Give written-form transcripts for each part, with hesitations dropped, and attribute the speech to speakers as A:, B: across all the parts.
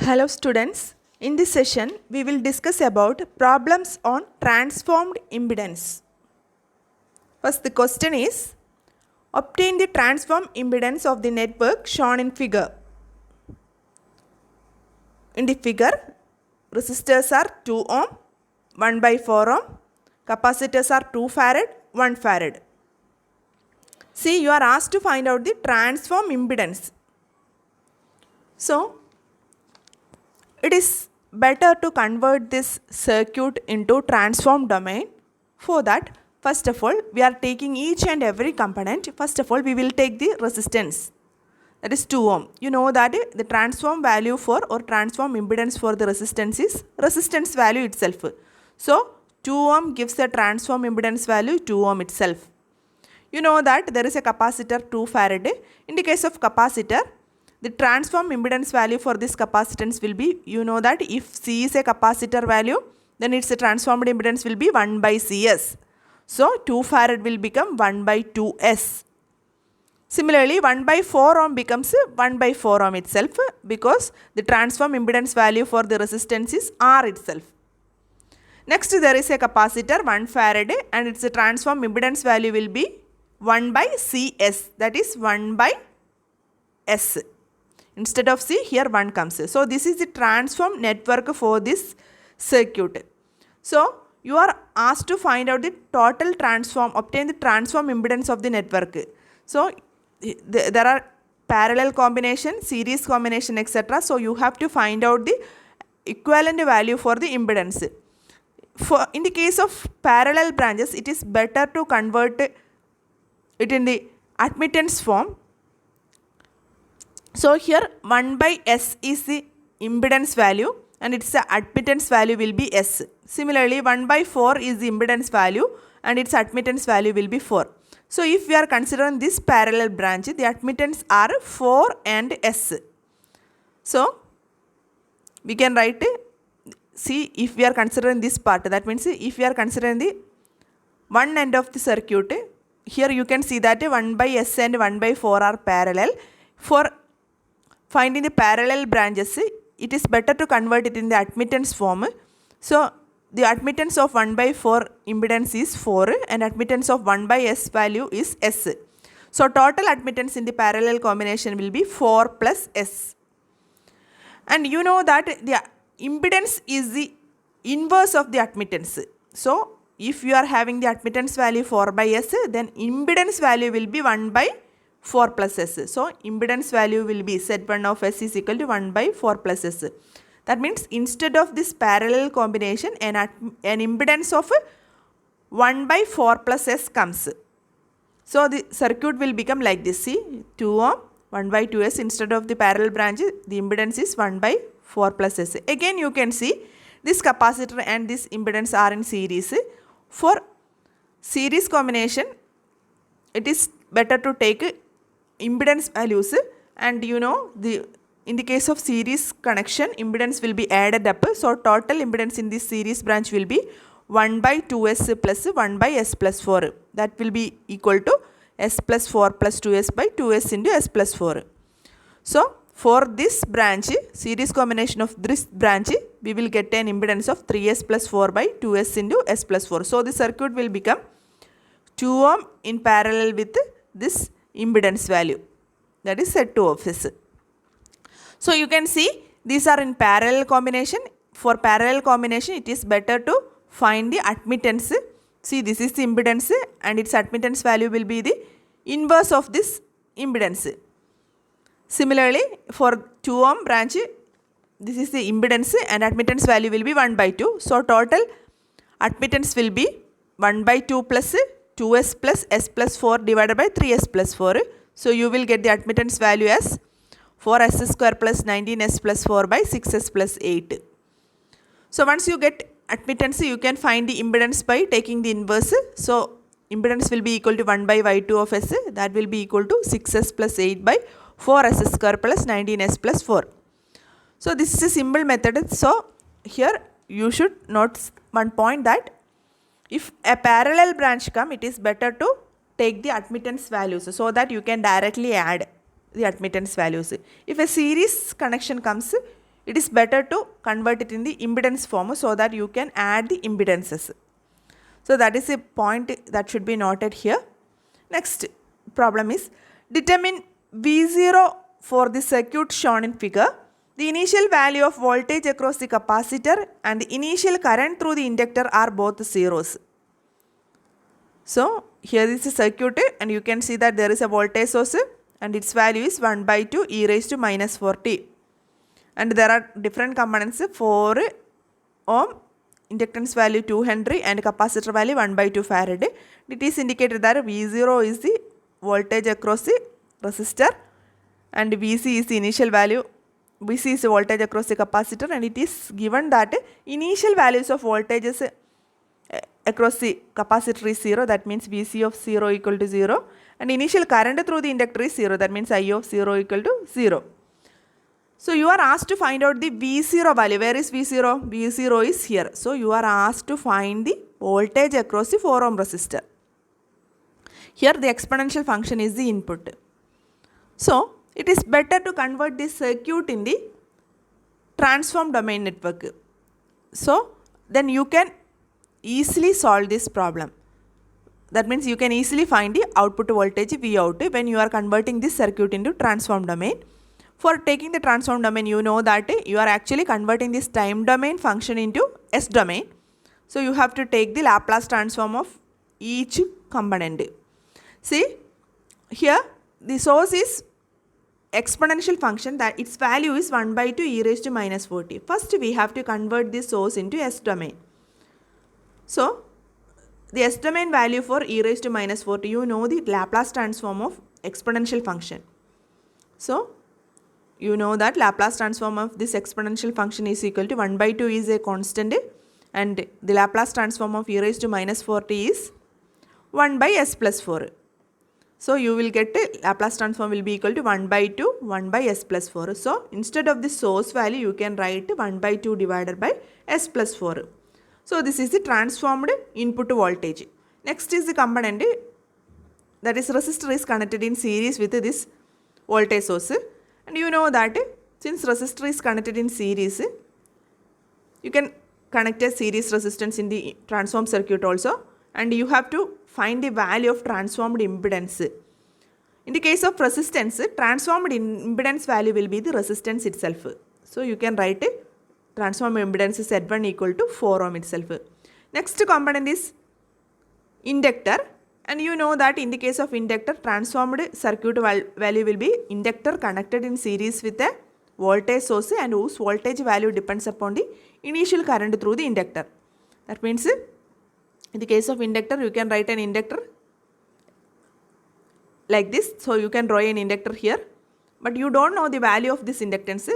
A: Hello students, in this session we will discuss about problems on transformed impedance. First the question is, obtain the transform impedance of the network shown in figure. In the figure, resistors are 2 ohm, 1 by 4 ohm, capacitors are 2 farad, 1 farad. See, you are asked to find out the transform impedance. So, it is better to convert this circuit into transform domain. For that, first of all, we are taking each and every component. First of all, we will take the resistance, that is 2 ohm. You know that the transform value for or transform impedance for the resistance is resistance value itself. So, 2 ohm gives the transform impedance value 2 ohm itself. You know that there is a capacitor 2 farad. In the case of capacitor, the transform impedance value for this capacitance will be, you know that if C is a capacitor value, then its transformed impedance will be 1 by Cs. So, 2 farad will become 1 by 2S. Similarly, 1 by 4 ohm becomes 1 by 4 ohm itself because the transform impedance value for the resistance is R itself. Next, there is a capacitor 1 farad and its transform impedance value will be 1 by Cs, that is 1 by S. Instead of C, here 1 comes. So, this is the transform network for this circuit. So, you are asked to find out the total transform, obtain the transform impedance of the network. So, there are parallel combination, series combination, etc. So, you have to find out the equivalent value for the impedance. In the case of parallel branches, it is better to convert it in the admittance form. So, here 1 by S is the impedance value and its admittance value will be S. Similarly, 1 by 4 is the impedance value and its admittance value will be 4. So, if we are considering this parallel branch, the admittance are 4 and S. So, we can write, see, if we are considering this part, that means if we are considering the one end of the circuit, here you can see that 1 by S and 1 by 4 are parallel. For finding the parallel branches, it is better to convert it in the admittance form. So, the admittance of 1 by 4 impedance is 4 and admittance of 1 by S value is S. So, total admittance in the parallel combination will be 4 plus S. And you know that the impedance is the inverse of the admittance. So, if you are having the admittance value 4 by S, then impedance value will be 1 by 4 plus S. So, impedance value will be Z1 of S is equal to 1 by 4 plus S. That means instead of this parallel combination, an impedance of 1 by 4 plus S comes. So, the circuit will become like this. See, 2 ohm, 1 by 2S. Instead of the parallel branch, the impedance is 1 by 4 plus S. Again, you can see this capacitor and this impedance are in series. For series combination, it is better to take impedance values, and you know in the case of series connection, impedance will be added up. So, total impedance in this series branch will be 1 by 2S plus 1 by S plus 4. That will be equal to S plus 4 plus 2S by 2S into S plus 4. So, for this branch, series combination of this branch, we will get an impedance of 3S plus 4 by 2S into S plus 4. So, the circuit will become 2 ohm in parallel with this impedance value, that is Z2 of S. So, you can see these are in parallel combination. For parallel combination, it is better to find the admittance. See, this is the impedance and its admittance value will be the inverse of this impedance. Similarly, for 2 ohm branch, this is the impedance and admittance value will be 1 by 2. So, total admittance will be 1 by 2 plus 2S plus S plus 4 divided by 3S plus 4. So, you will get the admittance value as 4S square plus 19S plus 4 by 6S plus 8. So, once you get admittance, you can find the impedance by taking the inverse. So, impedance will be equal to 1 by Y2 of S, that will be equal to 6S plus 8 by 4S square plus 19S plus 4. So, this is a simple method. So, here you should note one point that if a parallel branch come, it is better to take the admittance values so that you can directly add the admittance values. If a series connection comes, it is better to convert it in the impedance form so that you can add the impedances. So that is a point that should be noted here. Next problem is determine V0 for the circuit shown in figure. The initial value of voltage across the capacitor and the initial current through the inductor are both zeros. So here is a circuit and you can see that there is a voltage source and its value is 1 by 2 e raised to minus 4t. And there are different components, 4 ohm, inductance value 2 Henry and capacitor value 1 by 2 Farad. It is indicated that V0 is the voltage across the resistor and Vc is the initial value. Vc is the voltage across the capacitor, and it is given that initial values of voltages across the capacitor is 0, that means Vc of 0 equal to 0, and initial current through the inductor is 0, that means I of 0 equal to 0. So you are asked to find out the V0 value. Where is V0? V0 is here. So you are asked to find the voltage across the 4 ohm resistor. Here the exponential function is the input. So it is better to convert this circuit in the transform domain network. So then you can easily solve this problem. That means you can easily find the output voltage V out when you are converting this circuit into transform domain. For taking the transform domain, you know that you are actually converting this time domain function into S domain. So you have to take the Laplace transform of each component. See, here the source is exponential function, that its value is 1 by 2 e raised to minus 4t. First we have to convert this source into S domain. So the S domain value for e raised to minus 4t, you know the Laplace transform of exponential function. So you know that Laplace transform of this exponential function is equal to 1 by 2 is a constant and the Laplace transform of e raised to minus 4t is 1 by s plus 4. So you will get Laplace transform will be equal to 1 by 2, 1 by s plus 4. So instead of the source value, you can write 1 by 2 divided by s plus 4. So this is the transformed input voltage. Next is the component, that is resistor is connected in series with this voltage source. And you know that since resistor is connected in series, you can connect a series resistance in the transform circuit also, and you have to find the value of transformed impedance. In the case of resistance, transformed impedance value will be the resistance itself. So you can write transformed impedance Z1 equal to 4 ohm itself. Next component is inductor. And you know that in the case of inductor, transformed circuit value will be inductor connected in series with a voltage source and whose voltage value depends upon the initial current through the inductor. That means in the case of inductor, you can write an inductor like this. So you can draw an inductor here, but you don't know the value of this inductance.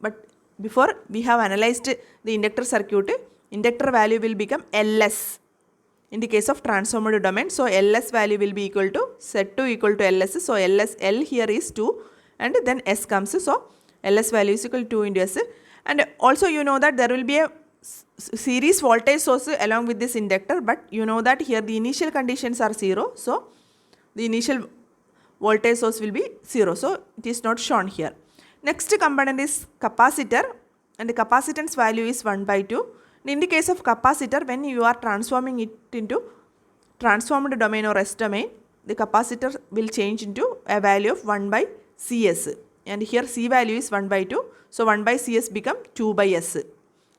A: But before we have analyzed the inductor circuit, inductor value will become Ls. In the case of transformed domain, so Ls value will be equal to Z2 equal to Ls. So L here is 2 and then S comes. So Ls value is equal to 2 into S. And also you know that there will be a series voltage source along with this inductor, but you know that here the initial conditions are 0. So the initial voltage source will be 0. So it is not shown here. Next component is capacitor, and the capacitance value is 1 by 2. In the case of capacitor, when you are transforming it into transformed domain or S domain, the capacitor will change into a value of 1 by Cs. And here C value is 1 by 2. So 1 by Cs become 2 by S.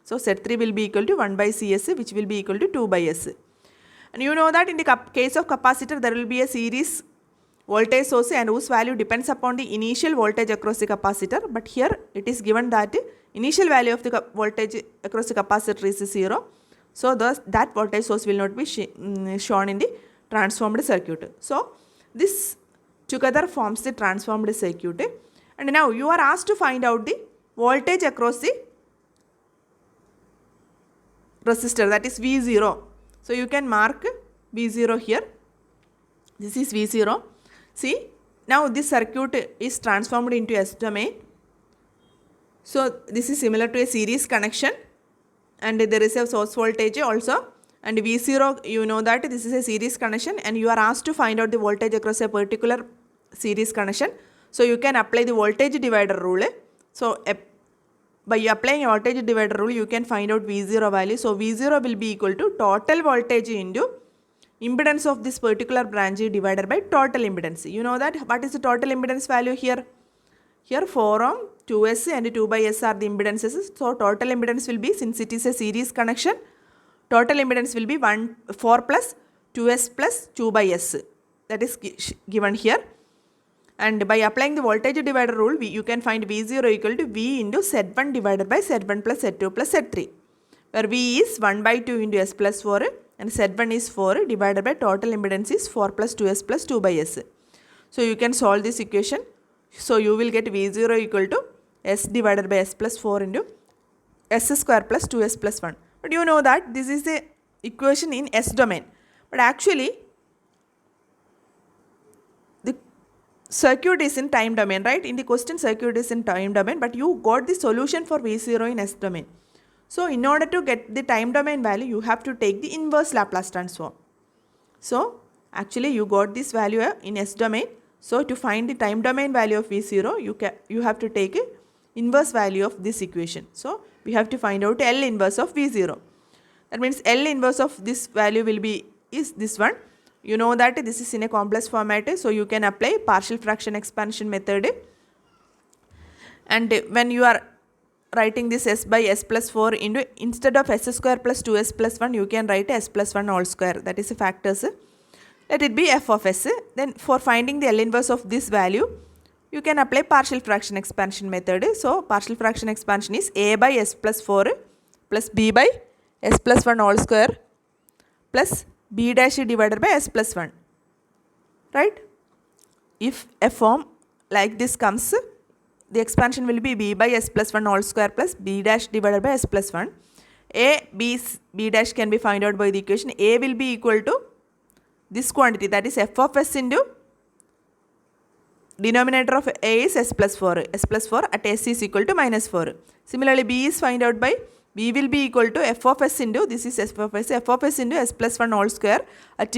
A: So Z3 will be equal to 1 by Cs, which will be equal to 2 by S. And you know that in the case of capacitor, there will be a series voltage source and whose value depends upon the initial voltage across the capacitor. But here it is given that initial value of the voltage across the capacitor is 0. So thus that voltage source will not be shown in the transformed circuit. So this together forms the transformed circuit. And now you are asked to find out the voltage across the resistor, that is V0. So you can mark V0 here. This is V0. See, now this circuit is transformed into S domain. So this is similar to a series connection, and there is a source voltage also, and V0, you know that this is a series connection and you are asked to find out the voltage across a particular series connection. So you can apply the voltage divider rule. So by applying voltage divider rule, you can find out V0 value. So V0 will be equal to total voltage into impedance of this particular branch divided by total impedance. You know that what is the total impedance value here? Here 4 ohm, 2S and 2 by S are the impedances. So total impedance will be, since it is a series connection, total impedance will be 4 plus 2S plus 2 by S. That is given here. And by applying the voltage divider rule, you can find V0 equal to V into Z1 divided by Z1 plus Z2 plus Z3. Where V is 1 by 2 into S plus 4 and Z1 is 4 divided by total impedance is 4 plus 2S plus 2 by S. So you can solve this equation. So you will get V0 equal to S divided by S plus 4 into S square plus 2S plus 1. But you know that this is the equation in S domain. But actually the circuit is in time domain, right? In the question circuit is in time domain, but you got the solution for V0 in S domain. So in order to get the time domain value, you have to take the inverse Laplace transform. So actually you got this value in S domain. So to find the time domain value of V0, you have to take a inverse value of this equation. So we have to find out L inverse of V0. That means L inverse of this value will be is this one. You know that this is in a complex format, so you can apply partial fraction expansion method. And when you are writing this S by S plus 4 into, instead of S square plus 2S plus 1, you can write S plus 1 whole square. That is the factors. Let it be f of s. Then for finding the L inverse of this value, you can apply partial fraction expansion method. So partial fraction expansion is a by s plus 4 plus b by s plus 1 whole square plus b dash divided by s plus 1. Right? If a form like this comes, the expansion will be b by s plus 1 whole square plus b dash divided by s plus 1. B dash can be found out by the equation. A will be equal to this quantity, that is f of s into denominator of a is s plus 4. S plus 4 at s is equal to minus 4. Similarly, b is found out by b will be equal to f of s into, this is f of s into s plus 1 whole square at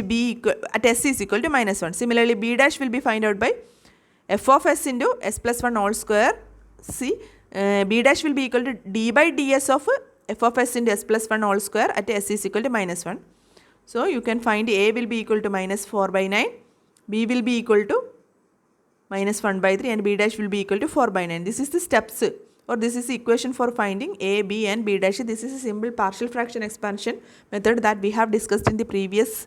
A: s is equal to minus 1. Similarly, b dash will be found out by f of s into s plus 1 whole square. B dash will be equal to d by ds of f of s into s plus 1 whole square at s is equal to minus 1. So you can find a will be equal to minus 4 by 9, b will be equal to minus 1 by 3 and b dash will be equal to 4 by 9. This is the steps, or this is the equation for finding a, b and b dash. This is a simple partial fraction expansion method that we have discussed in the previous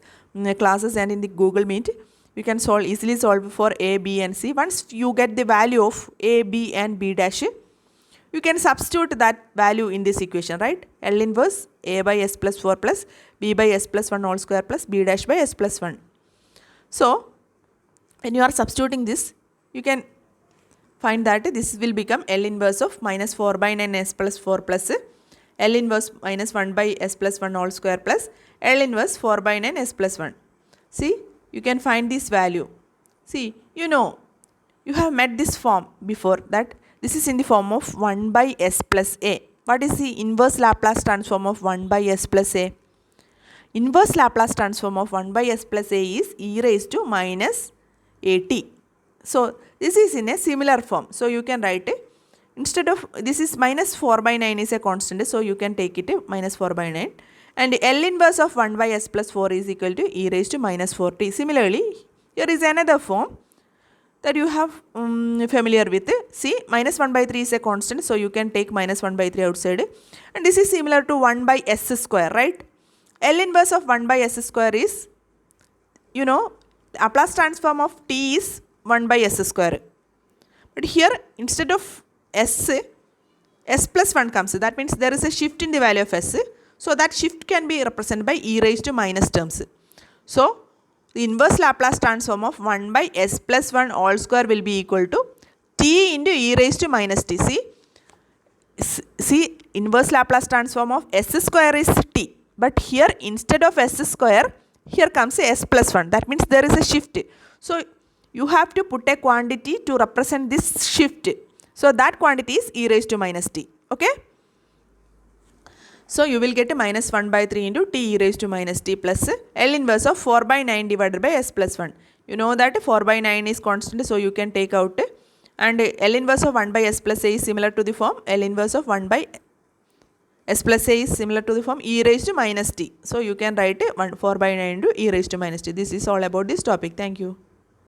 A: classes and in the Google Meet. You can easily solve for a, b and c. Once you get the value of a, b and b dash, you can substitute that value in this equation, right? L inverse a by s plus 4 plus b by s plus 1 whole square plus b dash by s plus 1. So when you are substituting this, you can find that this will become L inverse of minus 4 by 9 s plus 4 plus L inverse minus 1 by s plus 1 whole square plus L inverse 4 by 9 s plus 1. See, you can find this value. See, you know, you have met this form before, that this is in the form of 1 by s plus a. What is the inverse Laplace transform of 1 by s plus a? Inverse Laplace transform of 1 by s plus a is e raised to minus at. So this is in a similar form. So you can write it, instead of, this is minus 4 by 9 is a constant, so you can take it minus 4 by 9. And L inverse of 1 by s plus 4 is equal to e raised to minus 4t. Similarly, here is another form that you have familiar with. See, minus 1 by 3 is a constant, so you can take minus 1 by 3 outside. And this is similar to 1 by s square, right? L inverse of 1 by s square is, you know, Laplace transform of t is 1 by s square. But here, instead of s plus 1 comes. That means there is a shift in the value of s. So that shift can be represented by e raised to minus terms. So the inverse Laplace transform of 1 by s plus 1 all square will be equal to t into e raised to minus t. See, inverse Laplace transform of s square is t. But here, instead of s square, here comes a s plus 1. That means there is a shift. So you have to put a quantity to represent this shift. So that quantity is e raised to minus t. Okay. So you will get minus 1 by 3 into t e raised to minus t plus L inverse of 4 by 9 divided by s plus 1. You know that 4 by 9 is constant, so you can take out And L inverse of 1 by S plus A is similar to the form L inverse of 1 by S plus A is similar to the form e raised to minus t. So you can write 4 by 9 into e raised to minus t. This is all about this topic. Thank you.